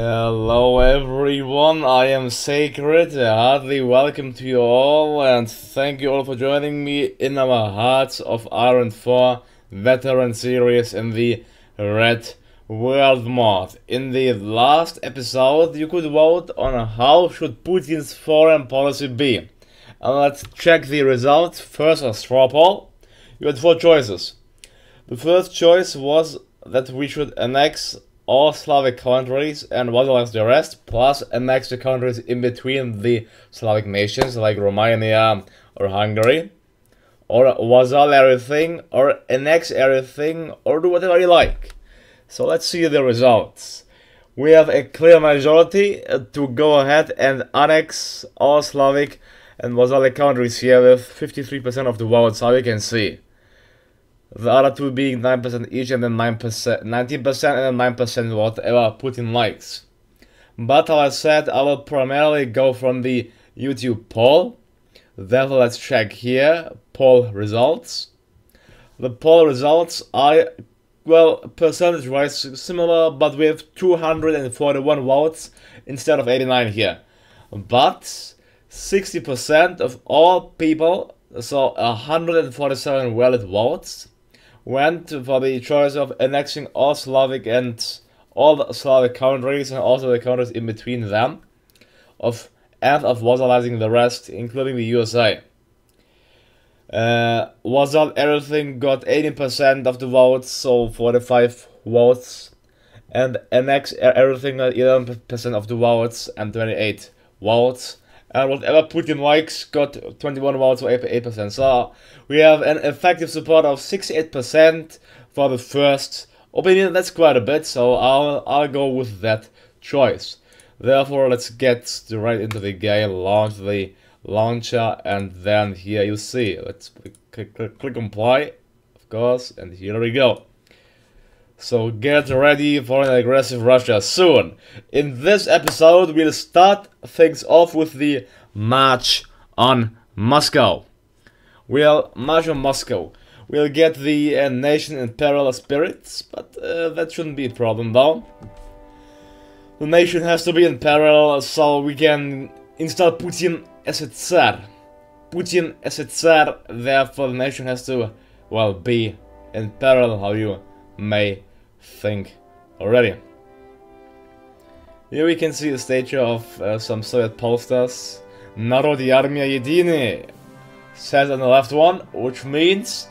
Hello everyone, I am Sacred, heartily welcome to you all and thank you all for joining me in our Hearts of Iron 4 veteran series in the Red World mod. In the last episode you could vote on how should Putin's foreign policy be. And let's check the results. First, a straw poll. You had four choices. The first choice was that we should annex all Slavic countries and vassalize the rest, plus annex the countries in between the Slavic nations like Romania or Hungary, or vassal everything, or annex everything, or do whatever you like. So let's see the results. We have a clear majority to go ahead and annex all Slavic and vassalic countries here with 53% of the votes, so you can see. The other two being 9% each, and then 19% and then 9% whatever Putin likes. But as I said, I will primarily go from the YouTube poll. Therefore, let's check here, poll results. The poll results are, well, percentage-wise similar, but we have 241 votes instead of 89 here. But 60% of all people, so 147 valid votes, went for the choice of annexing all Slavic and all the Slavic countries and also the countries in between them, and of vassalizing the rest, including the USA. Vassal everything got 18% of the votes, so 45 votes, and annex everything got 11% of the votes and 28 votes. And whatever Putin likes got 21 votes or 8%. So we have an effective support of 68% for the first opinion. That's quite a bit, so I'll go with that choice. Therefore, let's get right into the game, launch the launcher, and then here you see. Let's click on play, of course, and here we go. So get ready for an aggressive Russia soon. In this episode, we'll start things off with the march on Moscow. We'll march on Moscow. We'll get the nation in parallel spirits, but that shouldn't be a problem though. The nation has to be in parallel so we can install Putin as a Tsar. Putin as a Tsar, therefore the nation has to, well, be in parallel, how you may think already. Here we can see a statue of some Soviet posters. Narod и армия едины says on the left one, which means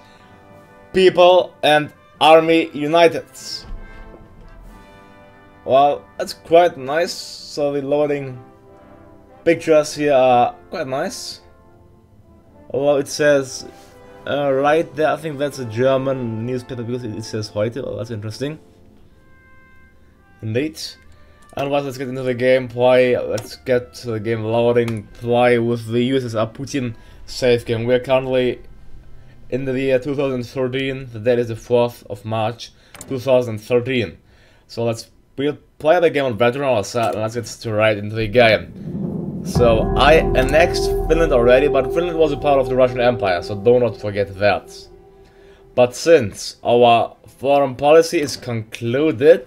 people and army united. Well, that's quite nice. So the loading pictures here are quite nice. Although it says right there, I think that's a German newspaper because it says heute. Well, that's interesting. Indeed. And let's get into the gameplay. Let's get to the game loading. Play with the USSR Putin save game. We're currently in the year 2013. The date is the 4th of March 2013. So we'll play the game on veteran or set, and let's get straight into the game. So I annexed Finland already, but Finland was a part of the Russian Empire, so do not forget that. But since our foreign policy is concluded,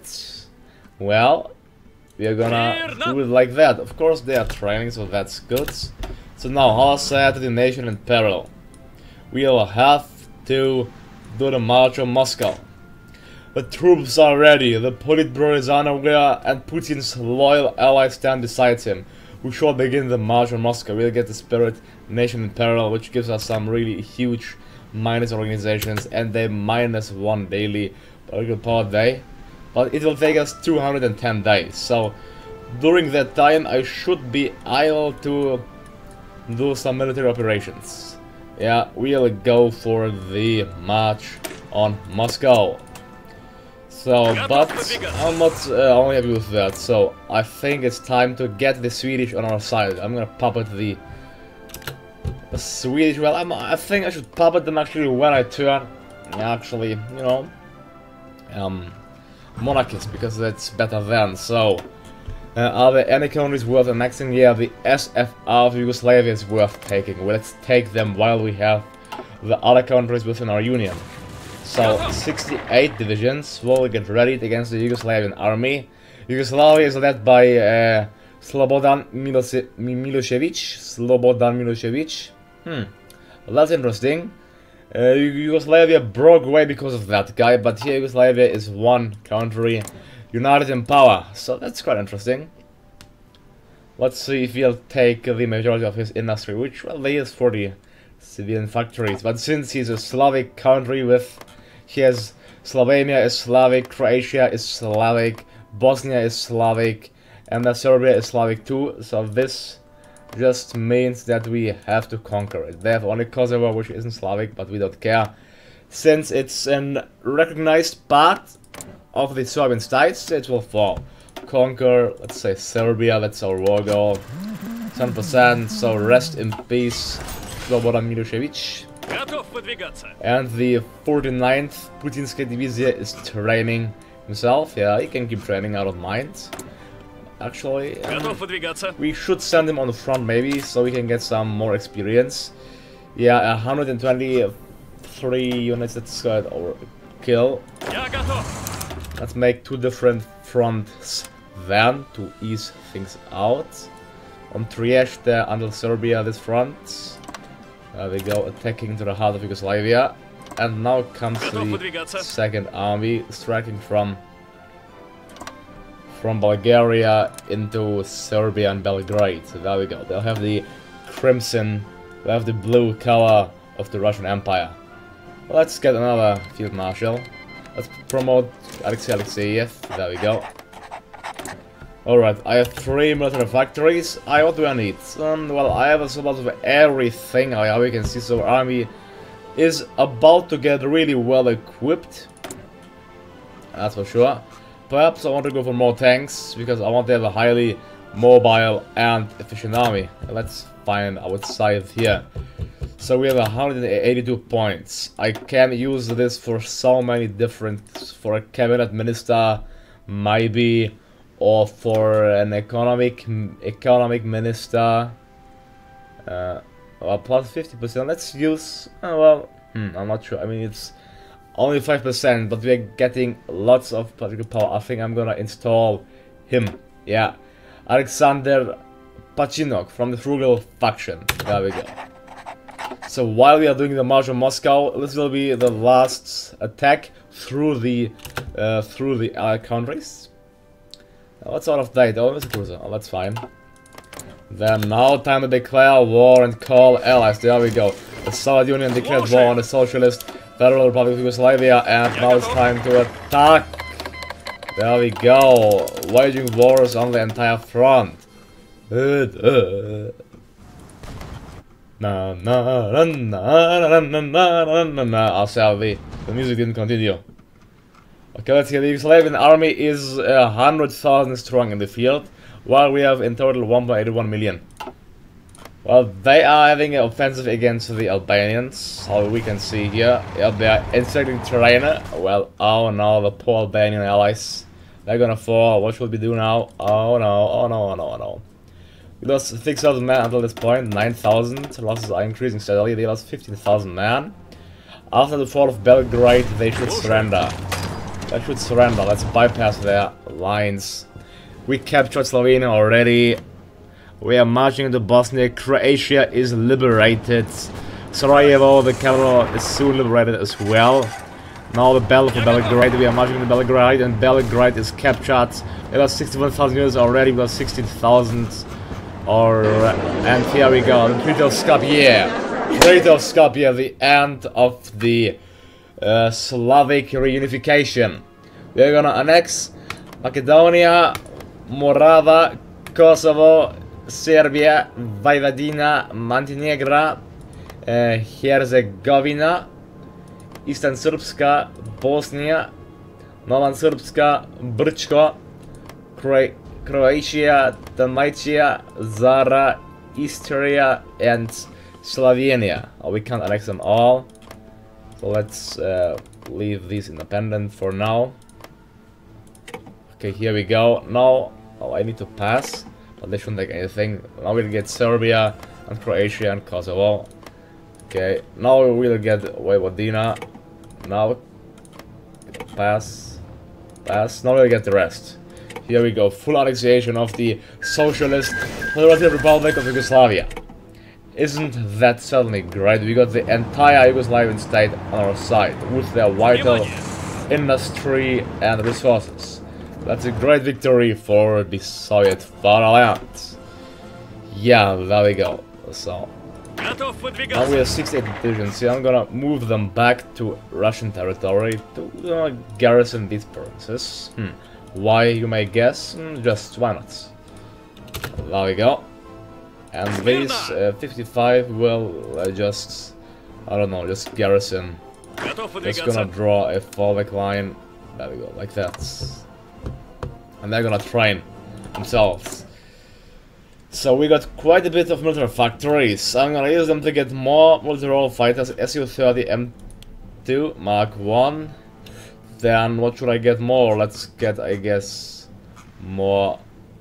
well, we are gonna do it like that. Of course they are training, so that's good. So now, how set the nation in parallel? We'll have to do the march on Moscow. The troops are ready, the Politburo is unaware, and Putin's loyal allies stand beside him. We shall begin the march on Moscow. We'll get the spirit nation in parallel, which gives us some really huge minus organizations and a -1 daily political power day. But it will take us 210 days. So during that time I should be able to do some military operations. Yeah, we'll go for the march on Moscow. So, but I'm not only happy with that, so I think it's time to get the Swedish on our side. I'm gonna puppet the Swedish. Well, I think I should puppet them actually when I turn, actually, you know, monarchists, because that's better then. So, are there any countries worth annexing? Yeah, the SFR of Yugoslavia is worth taking. Well, let's take them while we have the other countries within our union. So 68 divisions will get ready against the Yugoslavian army. Yugoslavia is led by Slobodan Milosevic. Slobodan Milosevic. That's interesting. Yugoslavia broke away because of that guy, but here Yugoslavia is one country united in power. So that's quite interesting. Let's see if he'll take the majority of his industry, which, well, they use for the civilian factories. But since he's a Slavic country he has Slovenia is Slavic, Croatia is Slavic, Bosnia is Slavic, and Serbia is Slavic too. So this just means that we have to conquer it. They have only Kosovo, which isn't Slavic, but we don't care. Since it's a recognized part of the Serbian states, it will fall. Conquer, let's say Serbia, that's our war goal. 10%, so rest in peace, Slobodan Milosevic. And the 49th Putinska Divizia is training himself. Yeah, he can keep training, I don't mind. Actually, we should send him on the front maybe, so we can get some more experience. Yeah, 123 units, that's good, or kill. Let's make 2 different fronts then, to ease things out. On Trieste until Serbia, this front. There we go, attacking to the heart of Yugoslavia. And now comes the second army, striking from Bulgaria into Serbia and Belgrade. So there we go. They'll have the crimson, they'll have the blue color of the Russian Empire. Well, let's get another field marshal. Let's promote Alexei Alexeyev. There we go. Alright, I have 3 military factories. What do I need? Well, I have a lot of everything. How you can see, so our army is about to get really well equipped. That's for sure. Perhaps I want to go for more tanks, because I want to have a highly mobile and efficient army. Let's find outside here. So we have 182 points. I can use this for so many different, for a cabinet minister, maybe, or for an economic minister. Well, plus 50%. Let's use. I'm not sure. I mean, it's only 5%, but we're getting lots of political power. I think I'm gonna install him. Yeah, Alexander Pachinok from the Frugal faction. There we go. So while we are doing the March on Moscow, this will be the last attack through the Allied countries. What sort of date? Oh, it's a cruiser. Oh, that's fine. Then now time to declare war and call allies. There we go. The Soviet Union declared war on the Socialist Federal Republic of Yugoslavia, and now it's time to attack. There we go. Waging wars on the entire front. I'll say the music didn't continue. Okay, let's see. The Yugoslavian army is 100,000 strong in the field, while we have in total 1.81 million. Well, they are having an offensive against the Albanians, how we can see here. Yeah, they are encircling Tirana. Well, oh no, the poor Albanian allies. They're gonna fall. What should we do now? Oh no, oh no, oh no, oh no. We lost 6,000 men until this point, 9,000. Losses are increasing steadily. They lost 15,000 men. After the fall of Belgrade, they should surrender. Let's bypass their lines. We captured Slovenia already. We are marching into Bosnia. Croatia is liberated. Sarajevo, the capital, is soon liberated as well. Now the battle for Belgrade. We are marching into Belgrade, and Belgrade is captured. We got 61,000 units already. We got 16,000. And here we go. The Treaty of Skopje. Treaty of Skopje, the end of the Slavic reunification. We are gonna annex Macedonia, Morava, Kosovo, Serbia, Vojvodina, Montenegro, Herzegovina, Eastern Srpska, Bosnia, Novan Srpska, Brčko, Croatia, Dalmatia, Zara, Istria, and Slovenia. Oh, we can't annex them all, so let's leave these independent for now. Okay, here we go. Now, oh, I need to pass, but they shouldn't take anything. Now we'll get Serbia and Croatia and Kosovo. Okay, now we'll get Vojvodina. Now, pass. Now we'll get the rest. Here we go, full annexation of the Socialist Federative Republic of Yugoslavia. Isn't that suddenly great? We got the entire Yugoslavian state on our side, with their vital industry and resources. That's a great victory for the Soviet fatherland. Yeah, there we go. So now we have 68 divisions here. I'm gonna move them back to Russian territory to garrison these provinces. Why, you may guess? Just why not? There we go. And these 55 will just, I don't know, just garrison. Just gonna draw a fallback line. There we go, like that. And they're gonna train themselves. So we got quite a bit of military factories. I'm gonna use them to get more multi-role fighters, Su-30 M2 Mark 1. Then what should I get more? Let's get, I guess, more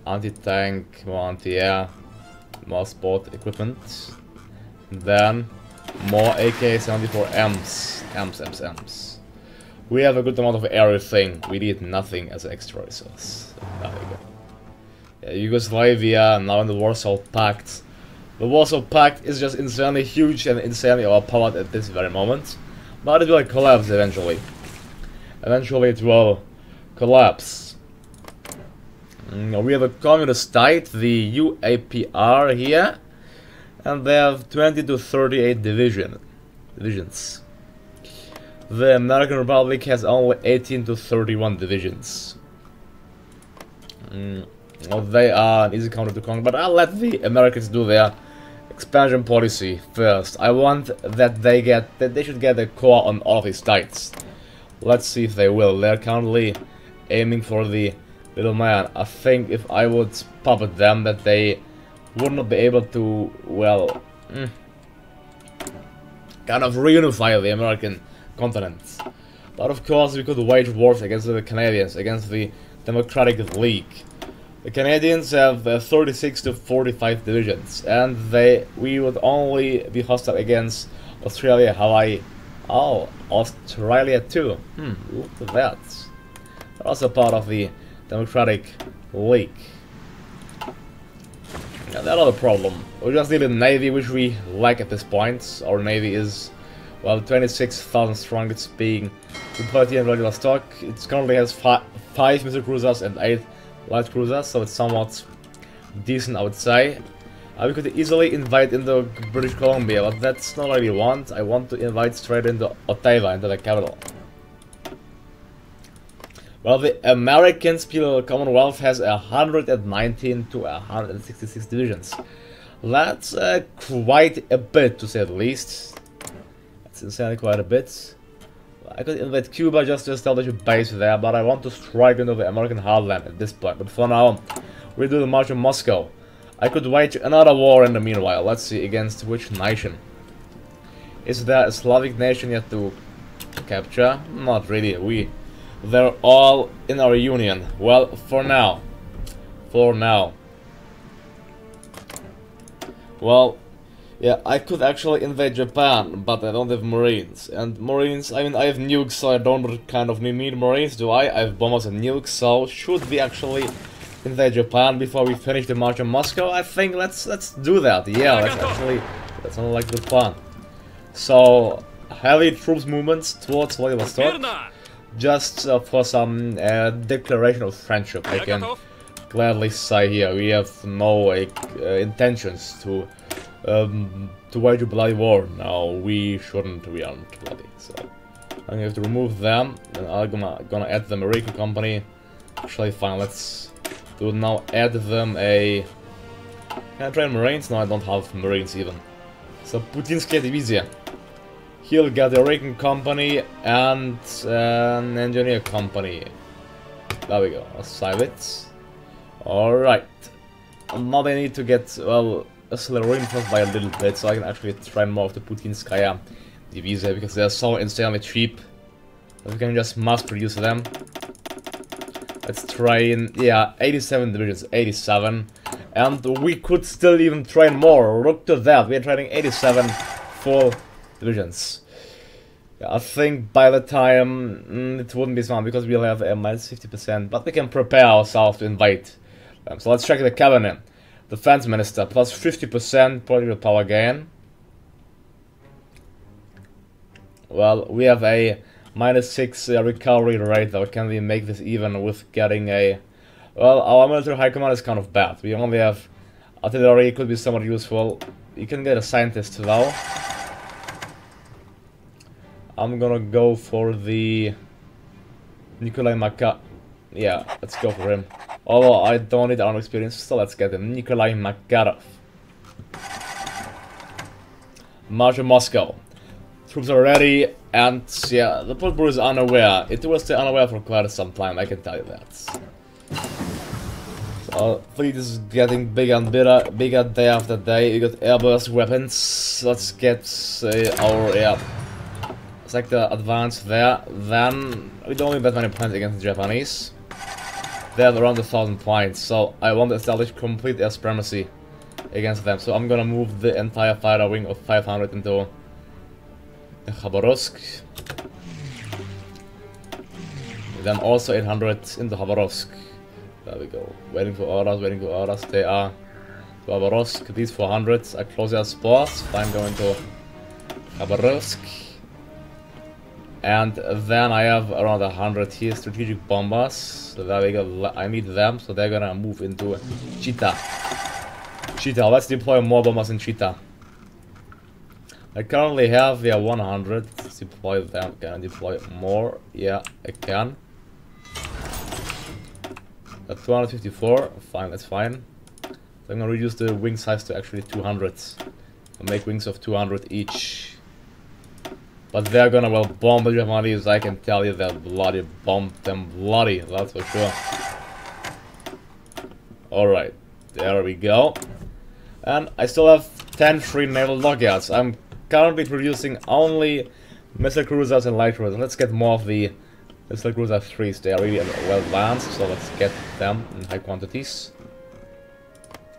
anti-tank, more anti-air, more sport equipment. Then more AK-74Ms. Ms. We have a good amount of everything. We need nothing as an extra resource. There we go. Yeah, Yugoslavia, now in the Warsaw Pact. The Warsaw Pact is just insanely huge and insanely overpowered at this very moment. But it will collapse eventually. Eventually it will collapse. We have a communist state, the UAPR here. And they have 20 to 38 divisions. The American Republic has only 18 to 31 divisions. Well, they are an easy counter to conquer, but I'll let the Americans do their expansion policy first. I want that they should get a core on all of these states. Let's see if they will. They're currently aiming for the little man. I think if I would puppet them, that they would not be able to, well, kind of reunify the American continent. But of course we could wage wars against the Canadians, against the Democratic League. The Canadians have 36 to 45 divisions, and we would only be hostile against Australia, Hawaii. Oh, Australia too. Look at that. They're also part of the Democratic League. Yeah, that's not a problem. We just need a navy, which we lack at this point. Our navy is, well, 26,000 strong. It's being deployed in regular stock. It currently has 5 missile cruisers and 8 light cruisers, so it's somewhat decent, I would say. We could easily invite into British Columbia, but that's not what I want. I want to invite straight into Ottawa, into the capital. Well, the American Commonwealth has 119 to 166 divisions. That's quite a bit, to say the least. That's insanely quite a bit. I could invade Cuba just to establish a base there, but I want to strike into the American heartland at this point. But for now, we do the march on Moscow. I could wage another war in the meanwhile. Let's see, against which nation? Is there a Slavic nation yet to capture? Not really. They're all in our union. Well, for now. Well, yeah, I could actually invade Japan, but I don't have Marines. And Marines, I mean, I have nukes, so I don't kind of need Marines, do I? I have bombers and nukes, so should we actually invade Japan before we finish the march on Moscow? I think let's do that. Yeah, that's not like the plan. So, heavy troops movements towards Vladivostok, just for some declaration of friendship. I can gladly say here we have no intentions to wage a bloody war. No, we shouldn't. We aren't bloody. So I'm gonna have to remove them, and I'm gonna add the American company. Actually, fine. Let's do now. Add them a. Can I train Marines? No, I don't have Marines even. So Putinskaya Divizia. He'll get the American company and an engineer company. There we go. I'll save it. All right. Now they need to get, well, reinforced by a little bit, so I can actually train more of the Putinskaya Divizia, because they're so insanely cheap that we can just mass produce them. Let's train, yeah, 87 divisions, 87, and we could still even train more. Look to that, we're training 87 full divisions. Yeah, I think by the time it wouldn't be smart because we'll have a minus 50%, but we can prepare ourselves to invade them. So let's check the cabinet. Defense Minister plus 50% political power gain. Well, we have a -6 recovery rate though. Can we make this even with getting a... Well, our military high command is kind of bad. We only have artillery, it could be somewhat useful. You can get a scientist though. I'm gonna go for the Nikolai Makarov. Yeah, let's go for him. Although I don't need armed experience, so let's get him. Nikolai Makarov. March on Moscow. Troops are ready, and yeah, the Politburo is unaware. It will stay unaware for quite some time, I can tell you that. So, fleet is getting bigger and bigger day after day. We got airburst weapons. Let's get our sector advanced there. Then we don't need that many points against the Japanese. They have around 1,000 points, so I want to establish complete air supremacy against them. So I'm gonna move the entire fighter wing of 500 into Khabarovsk. Then also 800 into Khabarovsk. There we go. Waiting for orders, waiting for orders. They are to Khabarovsk. These 400 are close air sports. Fine, going to Khabarovsk. And then I have around 100 here strategic bombers. So there we go. I need them, so they're gonna move into Chita. Chita, let's deploy more bombers in Chita. I currently have 100. Let's deploy them. Can I deploy more? Yeah, I can. At 254, fine, that's fine. So I'm gonna reduce the wing size to actually 200. I'll make wings of 200 each. But they're gonna well bomb the Japanese, I can tell you they'll bloody bomb them bloody, that's for sure. Alright, there we go. And I still have 10 free naval dockyards. I'm currently producing only missile cruisers and light cruisers. Let's get more of the missile cruiser 3s. They are really well advanced, so let's get them in high quantities.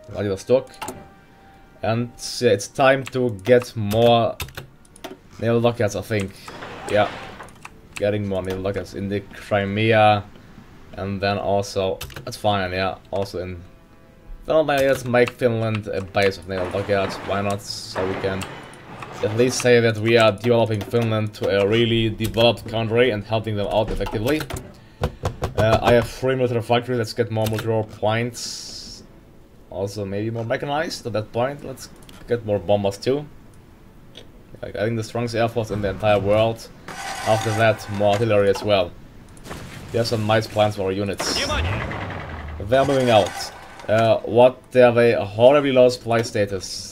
Vladivostok. And yeah, it's time to get more naval dockyards, I think. Yeah, getting more naval dockyards in the Crimea, and then also that's fine. Yeah, also in Finland. Let's make Finland a base of naval dockyards. Why not? So we can at least say that we are developing Finland to a really developed country and helping them out effectively. I have 3 military factories. Let's get more military points. Also, maybe more mechanized. At that point, let's get more bombers too. I think the strongest air force in the entire world. After that, more artillery as well. We have some nice plans for our units. They're moving out. They have a horribly low supply status.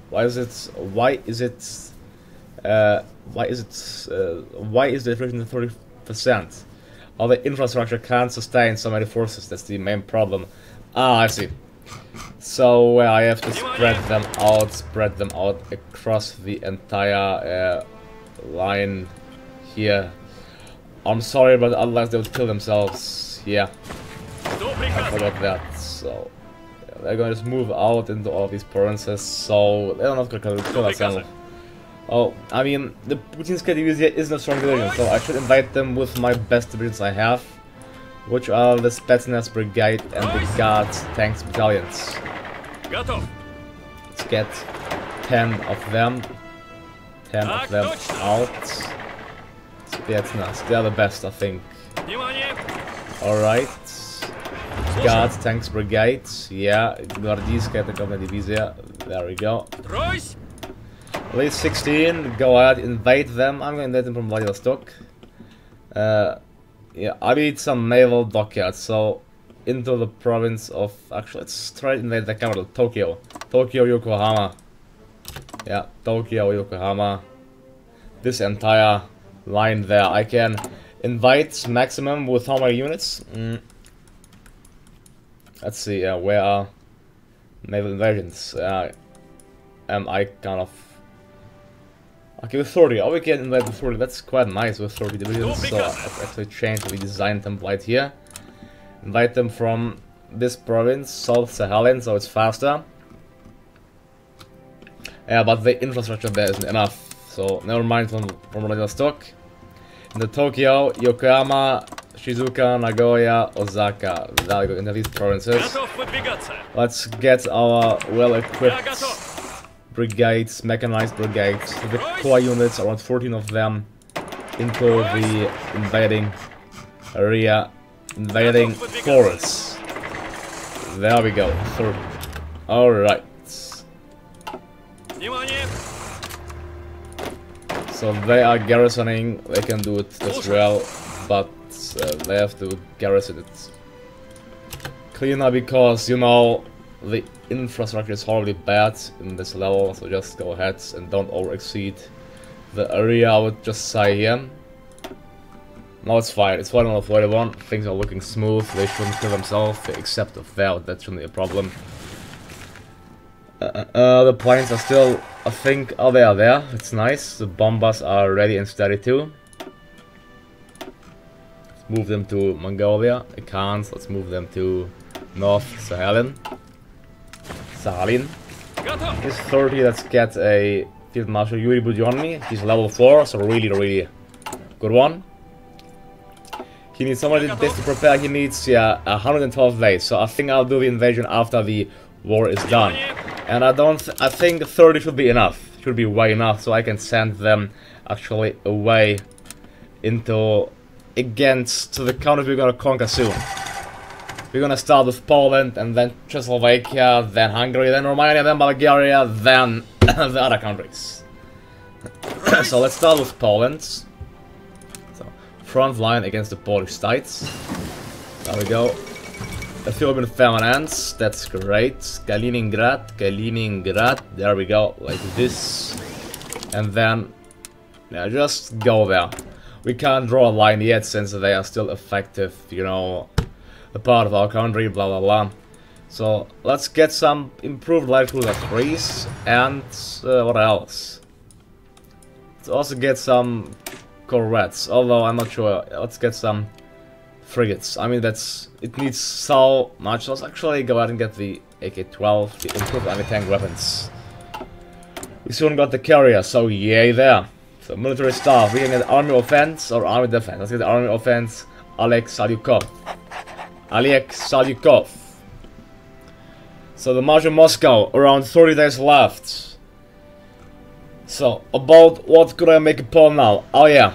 Why is the attrition 30%? All the infrastructure can't sustain so many forces. That's the main problem. Ah, I see. So I have to spread them out across the entire line here. I'm sorry, but otherwise they would kill themselves. Yeah, I forgot that. So yeah, they're going to just move out into all these provinces. So they're not going to kill themselves. Oh, I mean, the Putinska division isn't a strong division, so I should invite them with my best divisions I have, which are the Spetsnaz Brigade and the Guards Tanks Battalions. Let's get 10 of them. 10 of them out. Spetsnaz, they're the best, I think. Alright. Guards Tanks Brigade. Yeah, Gvardijskaya Takovna Divizia. There we go. At least 16, go ahead, invade them. I'm going to invade them from Vladivostok. Yeah, I need some naval dockyards, so into the province of... Actually, let's try to invade the capital, Tokyo. Tokyo, Yokohama. Yeah, Tokyo, Yokohama. This entire line there. I can invite maximum with how many units? Let's see, where are naval invasions? Am I kind of... Okay, with 30. Oh, we can invade with 30. That's quite nice with 30 divisions. So let's actually change the design template here. Invite them from this province, South Sahalin, so it's faster. Yeah, but the infrastructure there isn't enough. So never mind from Vladivostok. In the Tokyo, Yokohama, Shizuoka, Nagoya, Osaka. There we go, into these provinces. Let's get our well-equipped brigades, mechanized brigades, the core units, around 14 of them, into the invading area, invading forest. There we go, 30. Alright. So they are garrisoning, they can do it as well, but they have to garrison it cleaner because, you know, the infrastructure is horribly bad in this level, so just go ahead and don't over-exceed the area, I would just say here. No, it's fine, it's 141, things are looking smooth, they shouldn't kill themselves, except of that shouldn't be a problem. The planes are still, I think, oh, they are there, it's nice, the bombers are ready and steady too. Let's move them to Mongolia, I can't, let's move them to North Sakhalin. He's 30, let's get a Field Marshal Yuri Budyonny, he's level 4, so really good one. He needs somebody this to prepare, he needs, yeah, 112 days, so I think I'll do the invasion after the war is done. And I think 30 should be enough, should be way enough, so I can send them actually away into, against the countries we're gonna conquer soon. We're gonna start with Poland, and then Czechoslovakia, then Hungary, then Romania, then Bulgaria, then the other countries. So let's start with Poland. So, front line against the Polish states. There we go. Ethiopian feminines, that's great. Kaliningrad, there we go, like this. And then, yeah, just go there. We can't draw a line yet since they are still effective, you know, a part of our country, blah blah blah. So let's get some improved light cruiser 3s and what else? Let's also get some corvettes, although I'm not sure. Let's get some frigates. I mean, it needs so much. Let's actually go ahead and get the AK-12, the improved anti-tank weapons. We soon got the carrier, so yay there. So military staff, we can get army offense or army defense. Let's get the army offense, Oleg Salyukov. So the march on Moscow, around 30 days left. So, about what could I make a poll now? Oh yeah.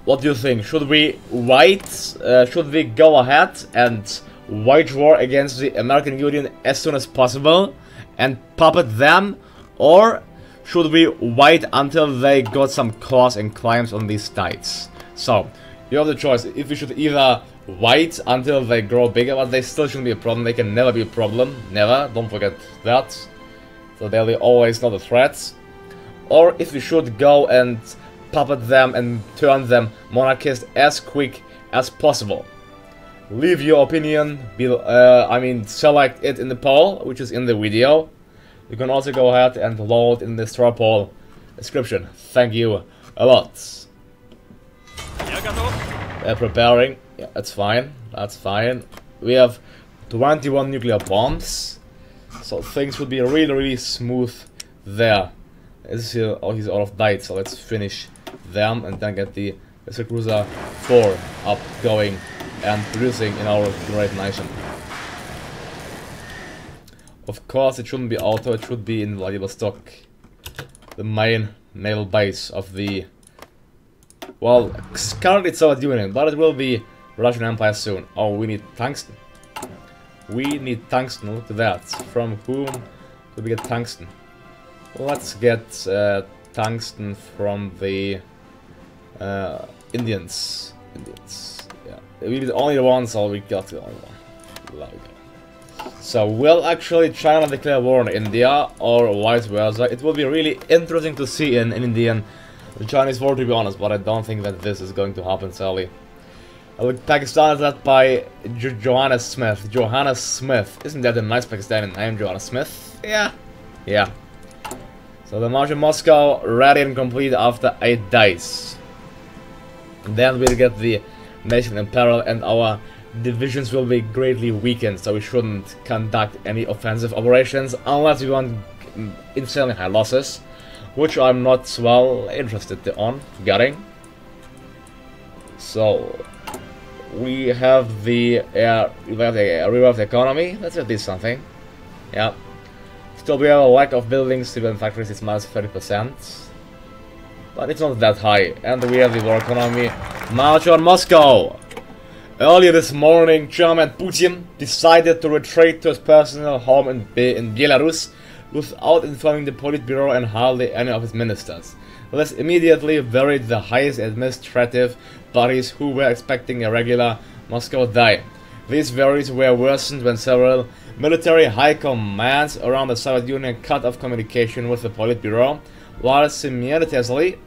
What do you think? Should we should we go ahead and wage war against the American Union as soon as possible and puppet them? Or should we wait until they got some claws and claims on these states? So, you have the choice. If we should either wait until they grow bigger, but they still shouldn't be a problem. They can never be a problem. Never. Don't forget that. So they'll always not a threat. Or if we should go and puppet them and turn them monarchist as quick as possible. Leave your opinion, select it in the poll, which is in the video. You can also go ahead and load in the straw poll description. Thank you a lot. They're preparing. Yeah, that's fine. That's fine. We have 21 nuclear bombs, so things would be really smooth there. This is oh, he's out of date, so let's finish them and then get the Missile Cruiser 4 up, going and producing in our great nation. Of course, it shouldn't be auto, it should be in Vladivostok, the main naval base of the, well, currently it's Soviet Union, but it will be Russian Empire soon. Oh, we need tungsten. We need tungsten, look at that. From whom could we get tungsten? Let's get tungsten from the Indians. Yeah, we need only the one, so we got the only one. There we go. So, will actually China declare war on India, or vice versa? It will be really interesting to see in Indian the Chinese war, to be honest, but I don't think that this is going to happen, sadly. Pakistan is led by Johanna Smith. Johanna Smith. Isn't that a nice Pakistani name, Johanna Smith? Yeah. Yeah. So the march in Moscow ready and complete after 8 days. And then we'll get the nation in peril and our divisions will be greatly weakened, so we shouldn't conduct any offensive operations unless we want insanely high losses. which I'm not well interested on getting. So we have the revive the economy. Let's at least something. Yeah. Still, we have a lack of buildings, civilian factories. It's minus 30%, but it's not that high. And we have the war economy. March on Moscow. Earlier this morning, Chairman Putin decided to retreat to his personal home in Belarus without informing the Politburo and hardly any of his ministers. This immediately worried the highest administrative bodies who were expecting a regular Moscow day. These worries were worsened when several military high commands around the Soviet Union cut off communication with the Politburo, while simultaneously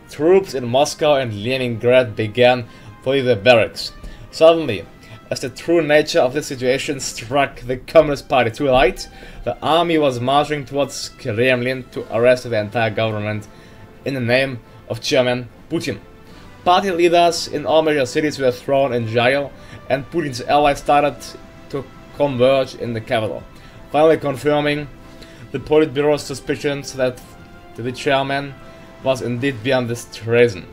troops in Moscow and Leningrad began to leave the barracks. Suddenly, as the true nature of the situation struck the Communist Party too late, the army was marching towards Kremlin to arrest the entire government in the name of Chairman Putin. Party leaders in all major cities were thrown in jail, and Putin's allies started to converge in the capital, finally confirming the Politburo's suspicions that the chairman was indeed behind this treason.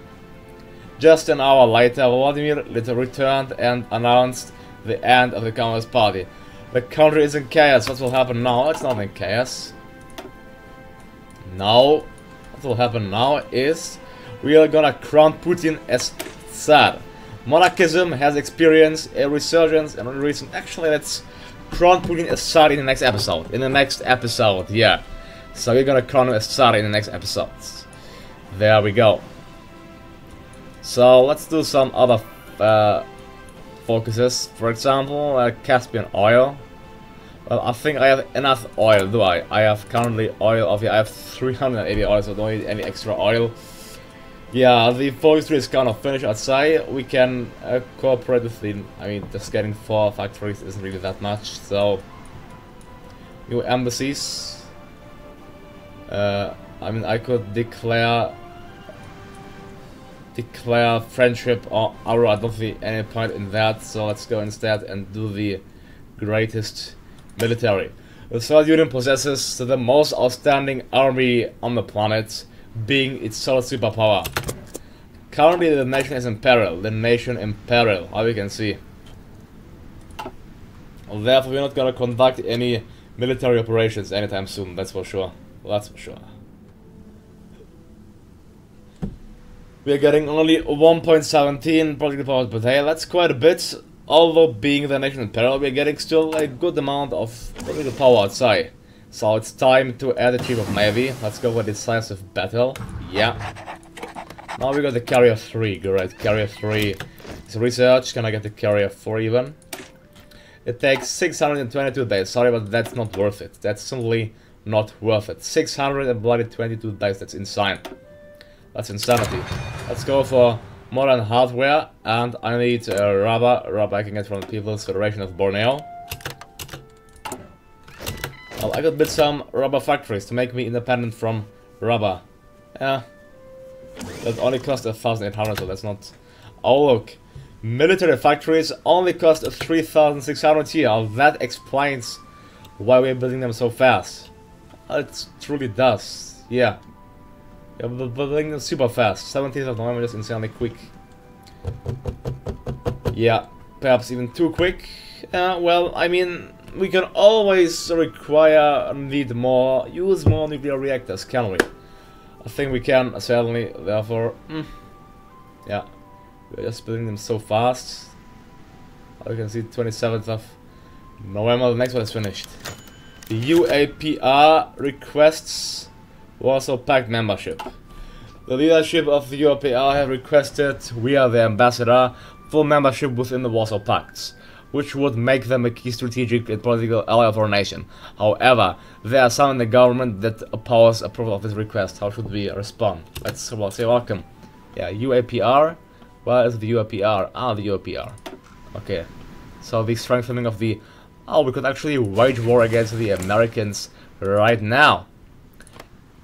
Just an hour later, Vladimir returned and announced the end of the Communist Party. The country is in chaos. What will happen now? It's not in chaos. Now, what will happen now is we are gonna crown Putin as Tsar. Monarchism has experienced a resurgence and recent. Actually, let's crown Putin as Tsar in the next episode. Yeah. So we're gonna crown him as Tsar in the next episodes. There we go. So let's do some other focuses. For example, Caspian oil. Well, I think I have enough oil, do I? I have currently oil of, I have 380 oil, so I don't need any extra oil. Yeah, the forestry is kind of finished, I'd say. We can cooperate with the, just getting 4 factories isn't really that much, so new embassies. I could declare friendship or I don't see any point in that, so let's go instead and do the greatest military. The Soviet Union possesses the most outstanding army on the planet, being its sole superpower. Currently the nation is in peril, how we can see. Therefore we're not gonna conduct any military operations anytime soon, that's for sure. We are getting only 1.17 political powers per day. That's quite a bit. Although being the nation in peril, we are getting still a good amount of political power outside. So it's time to add a chief of navy. Let's go with decisive battle. Yeah. Now we got the carrier 3. Great. Carrier 3 is research. Can I get the carrier 4 even? It takes 622 days. Sorry, but that's not worth it. That's simply not worth it. 622 days. That's insane. That's insanity. Let's go for modern hardware, and I need rubber I can get from the People's Federation of Borneo. Well, I could build some rubber factories to make me independent from rubber. Yeah. That only cost 1,800, so that's not... Oh look, military factories only cost 3,600 here. That explains why we're building them so fast. It truly does, yeah. Yeah, we're building them super fast. 17th of November, just insanely quick. Yeah, perhaps even too quick. Well, we can always use more nuclear reactors, can we? I think we can, certainly, therefore, yeah. We're just building them so fast. You can see 27th of November, the next one is finished. The UAPR requests Warsaw Pact membership. The leadership of the UAPR have requested, via the ambassador, full membership within the Warsaw Pacts, which would make them a key strategic and political ally of our nation. However, there are some in the government that oppose approval of this request. How should we respond? Let's say welcome. Yeah, UAPR. Where is the UAPR? Ah, the UAPR. Okay. So the strengthening of the... Oh, we could actually wage war against the Americans right now.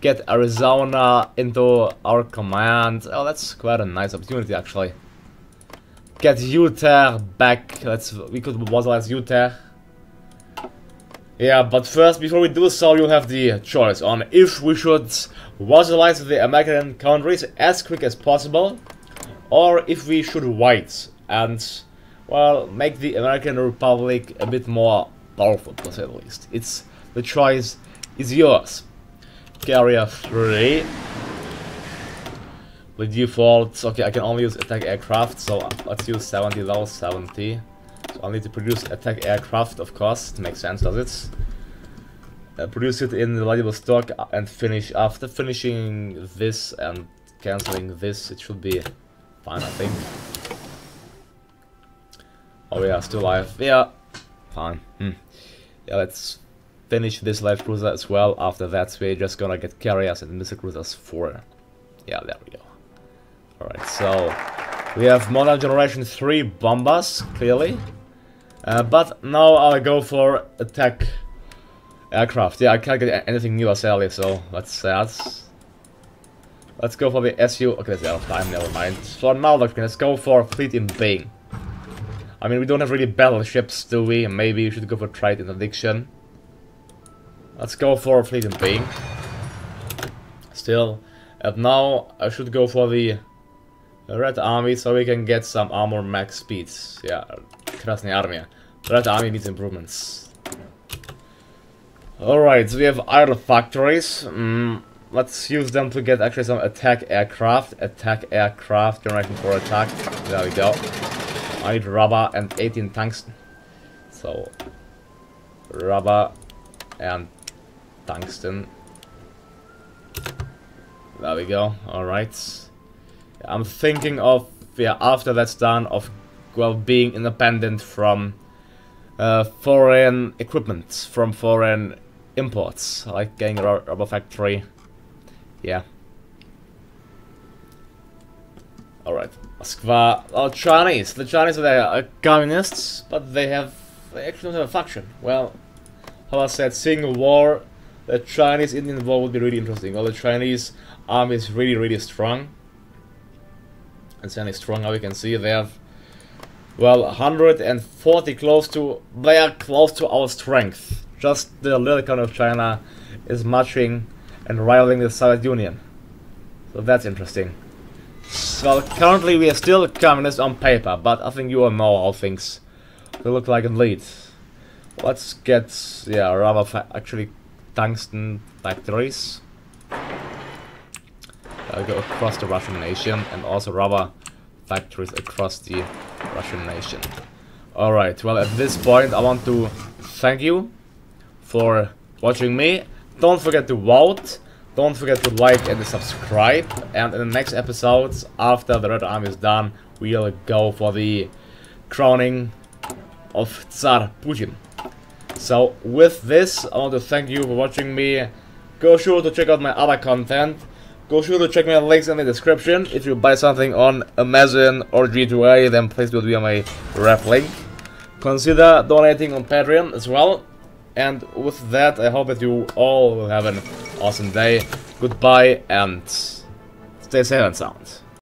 Get Arizona into our command. Oh, that's quite a nice opportunity, actually. Get Utah back. We could mobilize Utah. Yeah, but first, before we do so, you have the choice on if we should vassalize the American countries as quick as possible, or if we should wait and, well, make the American Republic a bit more powerful, to say the least. The choice is yours. Carrier 3. The default, okay, I can only use attack aircraft, so let's use 70 those, 70. So I'll need to produce attack aircraft, of course. It makes sense, does it? Produce it in the valuable stock and finish. After finishing this and cancelling this, it should be fine, I think. Oh yeah, still alive. Yeah, fine. Yeah, let's finish this light cruiser as well. After that, we're just gonna get carriers and missile cruisers for. Yeah, there we go. Alright, so we have modern generation 3 bombers, clearly. But now I'll go for attack aircraft. Yeah, I can't get anything new as early, so let's go for the SU. Okay, that's out of time, never mind. So now let's go for fleet in Bing. I mean, we don't have really battleships, do we? Maybe we should go for trade interdiction. Let's go for fleet in Bing. Still. And now I should go for the Red Army so we can get some armor max speeds. Yeah, Krasnaya Armia. Red Army needs improvements. Alright, so we have iron factories. Let's use them to get actually some attack aircraft. Attack aircraft, generation for attack. There we go. I need rubber and 18 tungsten. So, rubber and tungsten. There we go, alright. I'm thinking of, yeah, after that's done, of, well, being independent from foreign equipment, from foreign imports, like getting a rubber factory. Yeah. Alright, Moskva. Oh, Chinese. The Chinese, they are communists, but they actually don't have a faction. Well, how I said, seeing a war, the Chinese-Indian war would be really interesting. Well, the Chinese army is really strong. It's really strong, how you can see. They have, well, 140 close to, they are close to our strength. Just the little country of China is matching and rivaling the Soviet Union. So that's interesting. Well, currently we are still communist on paper, but I think you all know how things look like in lead. Let's get, yeah, rubber actually tungsten factories. I'll go across the Russian nation and also rubber factories across the Russian nation. Alright, well at this point I want to thank you for watching me. Don't forget to vote, don't forget to like and subscribe, and in the next episodes, after the Red Army is done, we'll go for the crowning of Tsar Putin. So with this, I want to thank you for watching me. Go sure to check out my other content. Go sure to check my links in the description. If you buy something on Amazon or G2A, then please do via my ref link. Consider donating on Patreon as well. And with that, I hope that you all will have an awesome day. Goodbye and stay safe and sound.